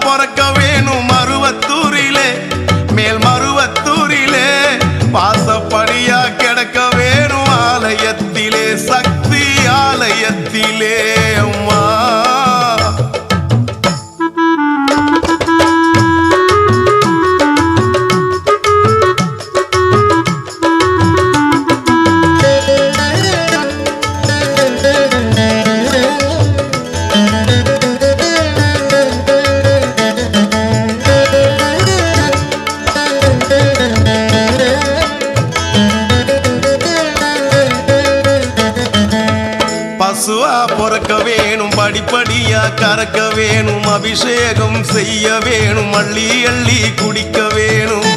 பொறக்க வேணும் மருவத்தூரிலே மேல் மருவத்தூரிலே வாசப்படியா கிடக்க வேணும் ஆலயத்திலே சக்தி ஆலயத்திலே அம்மா பசுவா பொறக்க வேணும் படிப்படியா கறக்க வேணும் அபிஷேகம் செய்ய வேணும் அள்ளி அள்ளி குடிக்க வேணும்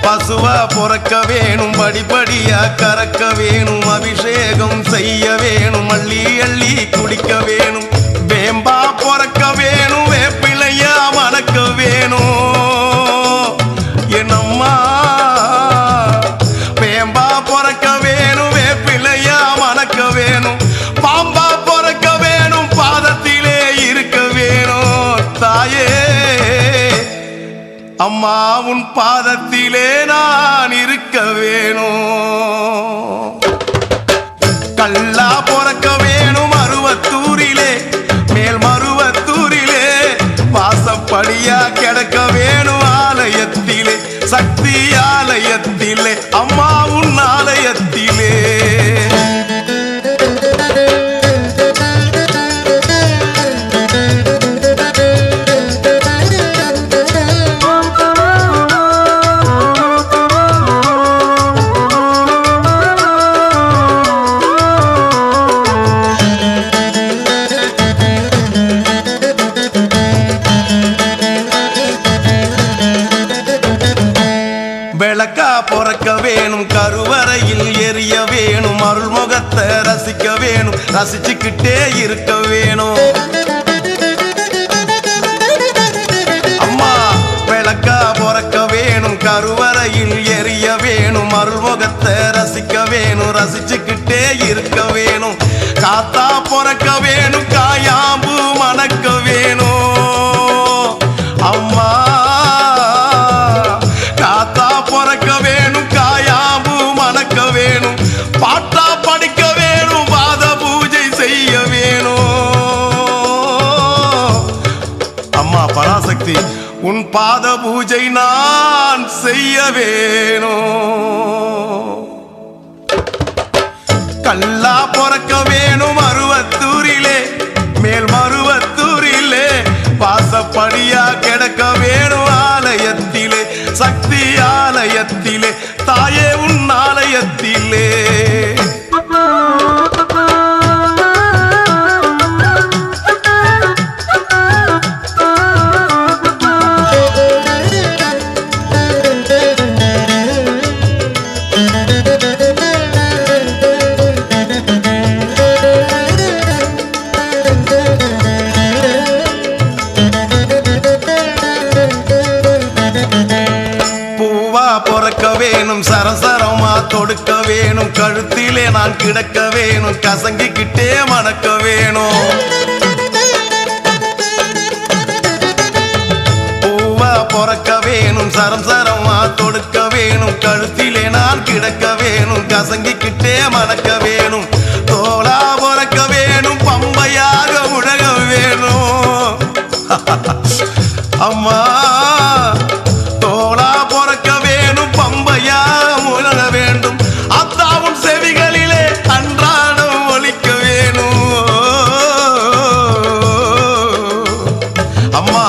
பசுவா பொறக்க வேணும் படிப்படியா கறக்க வேணும் அபிஷேகம் செய்ய வேணும் அள்ளி அள்ளி குடிக்க வேணும் வேம்பா பொறக்க வேணும் வேப்பிலையா மணக்க வேணும் என்னம்மா வேம்பா பொறக்க வேணும் வேப்பிலையா மணக்க வேணும் பாம்பா பொறக்க வேணும் பாதத்திலே இருக்க வேணும் தாயே அம்மா உன் பாதத்திலே நான் இருக்க வேணும் கல்லா பொறக்க வேணும் மருவத்தூரிலே மேல் மருவத்தூரிலே வாசப்படியா கிடக்க வேணும் ஆலயத்திலே சக்தி ஆலயத்திலே அம்மா உன் ஆலயத்திலே விளக்கா பொறக்க வேணும் கருவறையில் எரிய வேணும் அருள்முகத்தை ரசிக்க வேணும் ரசிச்சுக்கிட்டே இருக்க வேணும் அம்மா விளக்கா பொறக்க வேணும் கருவறையில் எரிய வேணும் அருள்முகத்தை ரசிக்க வேணும் ரசிச்சுக்கிட்டே இருக்க வேணும் காத்தா பொறக்க வேணும் காயாம்பு மணக்க வேணும் அம்மா காத்தா பொறக்க வேணும் காயாம்பு மணக்க வேணும் பாட்டா படிக்க வேணும் பாத பூஜை செய்ய வேணும் அம்மா பராசக்தி உன் பாத பூஜை நான் செய்ய வேணும் கல்லா பொறக்க வேணும் மருவத்தூரிலே மேல் மருவத்தூரிலே வாசப்படியா கிடக்க வேணும் ஆலயத்திலே சக்தி ஆலயத்திலே தாயே உன் ஆலயத்திலே பொறக்க வேணும் சரசரமா தொடுக்க வேணும் கழுத்திலே நான் கிடக்க வேணும் கசங்கிக்கிட்டே மணக்க வேணும் பூவா பொறக்க வேணும் சரசரமா தொடுக்க வேணும் கழுத்திலே நான் கிடக்க வேணும் கசங்கிக்கிட்டே மணக்க வேணும் தோளா பொறக்க வேணும் பம்பையாக உலக வேணும் அம்மா தோளா பொறக்க வேணும் பம்பையா உலக வேண்டும் அத்தாவும் செவிகளிலே அன்றாடம் ஒலிக்க வேணும் அம்மா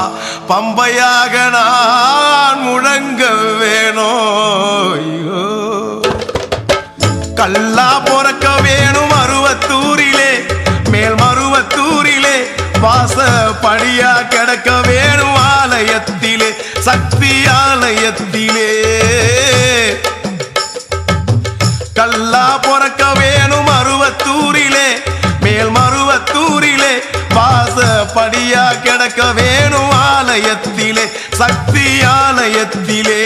பம்பையாக நான் முழங்க வேணும் கல்லா பொறக்க வேணும் மருவத்தூரிலே மேல் மருவத்தூரிலே வாசப்படியா கிடக்க வேணும் ஆலயத்திலே சக்தி ஆலயத்திலே கல்லா பொறக்க வேணும் மருவத்தூரிலே மேல் மருவத்தூரிலே வாசப்படியா கிடக்க வேணும் ஆலயத்திலே சக்தி ஆலயத்திலே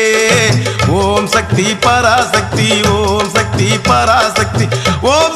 ஓம் சக்தி பராசக்தி ஓம் சக்தி பராசக்தி ஓம்